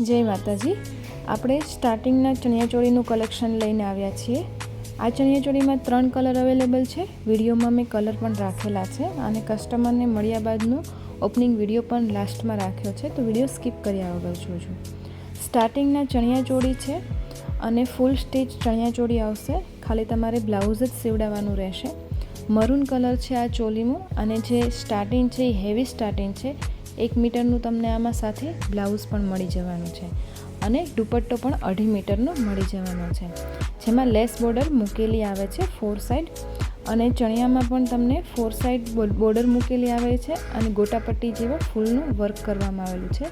જય માતાજી। આપણે સ્ટાર્ટિંગના ચણિયાચોળીનું કલેક્શન લઈને આવ્યા છીએ। આ ચણિયાચોળીમાં 3 કલર અવેલેબલ છે। વિડીયોમાં મેં કલર પણ રાખેલા છે અને કસ્ટમરને મળ્યા બાદનું ઓપનિંગ વિડીયો પણ લાસ્ટમાં રાખ્યો છે, તો વિડીયો સ્કીપ કર્યા વગર જોજો। સ્ટાર્ટિંગના ચણિયાચોળી છે અને ફૂલ સ્ટીચ ચણિયાચોળી આવશે, ખાલી તમારે બ્લાઉઝ જ સીવડાવવાનું રહેશે। મરૂન કલર છે આ ચોલીમાં અને જે સ્ટાર્ટિંગ છે એ હેવી સ્ટાર્ટિંગ છે। 1 મીટરનું તમને આમાં સાથે બ્લાઉઝ પણ મળી જવાનું છે અને દુપટ્ટો પણ 2.5 મીટરનો મળી જવાનો છે, જેમાં લેસ બોર્ડર મૂકેલી આવે છે 4 સાઈડ અને ચણિયામાં પણ તમને 4 સાઈડ બોર્ડર મૂકેલી આવે છે અને ગોટાપટ્ટી જેવો ફૂલનું વર્ક કરવામાં આવેલું છે।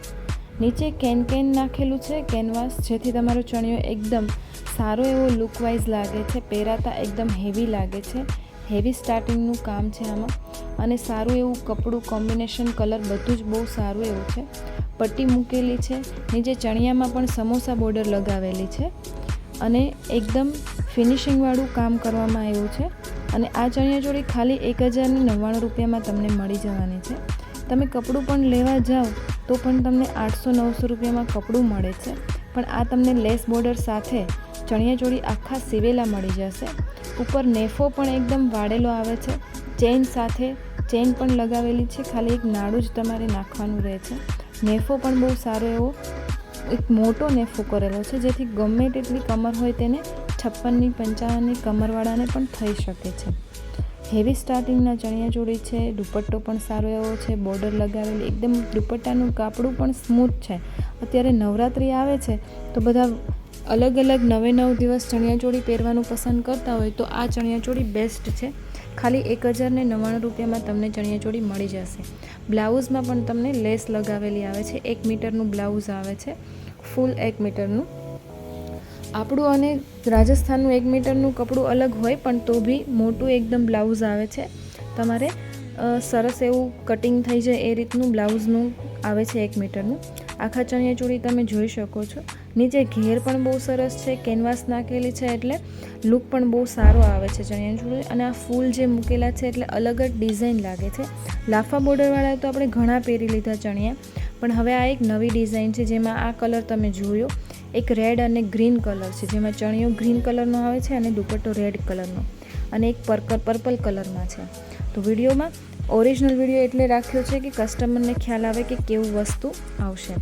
નીચે કેન નાખેલું છે કેનવાસ, જેથી તમારો ચણિયો એકદમ સારો એવો લુકવાઇઝ લાગે છે, પહેરાતા એકદમ હેવી લાગે છે। હેવી સ્ટાર્ટિંગનું કામ છે આમાં અને સારું એવું કપડું કોમ્બિનેશન કલર બધું જ બહુ સારું એવું છે। પટ્ટી મૂકેલી છે, નીચે ચણિયામાં પણ સમોસા બોર્ડર લગાવેલી છે અને એકદમ ફિનિશિંગવાળું કામ કરવામાં આવ્યું છે અને આ ચણિયાચોળી ખાલી 1099 રૂપિયામાં તમને મળી જવાની છે। તમે કપડું પણ લેવા જાઓ તો પણ તમને 800-900 રૂપિયામાં કપડું મળે છે, પણ આ તમને લેસ બોર્ડર સાથે ચણિયાચોળી આખા સીવેલા મળી જશે। ઉપર નેફો પણ એકદમ વાળેલો આવે છે, ચેઇન સાથે ચેઇન પણ લગાવેલી છે, ખાલી એક નાડું જ તમારે નાખવાનું રહે છે। નેફો પણ બહુ સારો એવો એક મોટો નેફો કરેલો છે, જેથી ગમે તેટલી કમર હોય તેને 56ની 55ની કમરવાળાને પણ થઈ શકે છે। હેવી સ્ટાર્ટિંગના ચણિયાચોળી છે, દુપટ્ટો પણ સારો એવો છે, બોર્ડર લગાવેલી, એકદમ દુપટ્ટાનું કાપડું પણ સ્મૂથ છે। અત્યારે નવરાત્રિ આવે છે તો બધા અલગ અલગ 9 દિવસ ચણિયાચોળી પહેરવાનું પસંદ કરતા હોય તો આ ચણિયાચોળી બેસ્ટ છે। ખાલી 1099 રૂપિયામાં તમને ચણિયાચોળી મળી જશે। બ્લાઉઝમાં પણ તમને લેસ લગાવેલી આવે છે, 1 મીટરનું બ્લાઉઝ આવે છે, ફૂલ 1 મીટરનું। આપણું અને રાજસ્થાનનું 1 મીટરનું કપડું અલગ હોય, પણ તો બી મોટું એકદમ બ્લાઉઝ આવે છે, તમારે સરસ એવું કટિંગ થઈ જાય એ રીતનું બ્લાઉઝનું આવે છે 1 મીટરનું। આખા ચણિયાચોળી તમે જોઈ શકો છો, નીચે ઘેર પણ બહુ સરસ છે, કેનવાસ નાખેલી છે એટલે લુક પણ બહુ સારો આવે છે ચણિયાચોળી। અને આ ફૂલ જે મૂકેલા છે એટલે અલગ જ ડિઝાઇન લાગે છે। લાફા બોર્ડરવાળા તો આપણે ઘણા પહેરી લીધા ચણિયા, પણ હવે આ એક નવી ડિઝાઇન છે, જેમાં આ કલર તમે જોયો, એક રેડ અને ગ્રીન કલર છે, જેમાં ચણિયો ગ્રીન કલરનો આવે છે અને દુપટ્ટો રેડ કલરનો અને એક પર્પલ કલરમાં છે। તો વિડીયોમાં ઓરિજિનલ વિડીયો એટલે રાખ્યો છે કે કસ્ટમરને ખ્યાલ આવે કે કેવું વસ્તુ આવશે।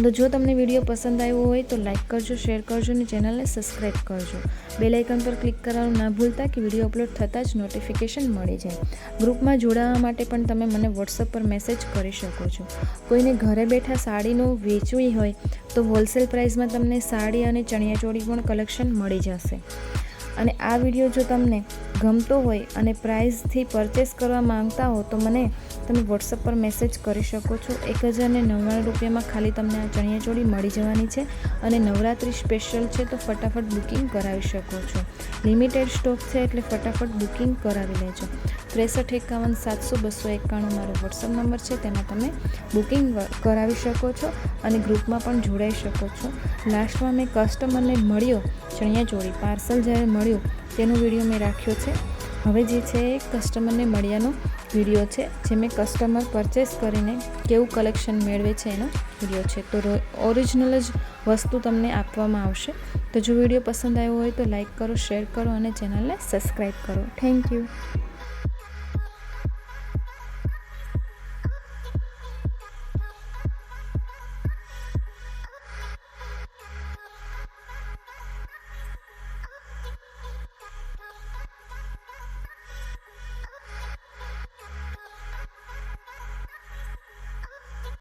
તો જો તમને વિડીયો પસંદ આવ્યો હોય તો લાઇક કરજો, શેર કરજો અને ચેનલને સબસ્ક્રાઈબ કરજો। બેલ આઇકન પર ક્લિક કરવાનું ના ભૂલતા કે વિડીયો અપલોડ થતાં જ નોટિફિકેશન મળી જાય। ગ્રુપમાં જોડાવા માટે પણ તમે મને વોટ્સઅપ પર મેસેજ કરી શકો છો। કોઈને ઘરે બેઠા સાડીનું વેચવી હોય તો હોલસેલ પ્રાઇસમાં તમને સાડી અને ચણિયાચોળી પણ કલેક્શન મળી જશે। અને આ વિડીયો જો તમને ગમતો હોય અને પ્રાઇસથી પરચેસ કરવા માંગતા હો તો મને તમે વોટ્સઅપ પર મેસેજ કરી શકો છો। 1099 રૂપિયામાં ખાલી તમને આ ચણિયાચોળી મળી જવાની છે અને નવરાત્રિ સ્પેશિયલ છે તો ફટાફટ બુકિંગ કરાવી શકો છો। લિમિટેડ સ્ટોક છે એટલે ફટાફટ બુકિંગ કરાવી લેજો। 6351 700 291 મારો વોટ્સઅપ નંબર છે, તેમાં તમે બુકિંગ કરાવી શકો છો અને ગ્રુપમાં પણ જોડાઈ શકો છો। લાસ્ટમાં મેં કસ્ટમરને મળ્યો ચણિયાચોળી પાર્સલ જ્યારે મળ્યું તેનો વિડીયો મેં રાખ્યો છે। હવે જે છે એ કસ્ટમરને મળ્યાનો વિડીયો છે, જે મેં કસ્ટમર પરચેસ કરીને કેવું કલેક્શન મેળવે છે એનો વિડીયો છે। તો ઓરિજિનલ જ વસ્તુ તમને આપવામાં આવશે। તો જો વિડીયો પસંદ આવ્યો હોય તો લાઇક કરો, શેર કરો અને ચેનલને સબસ્ક્રાઈબ કરો। Thank you.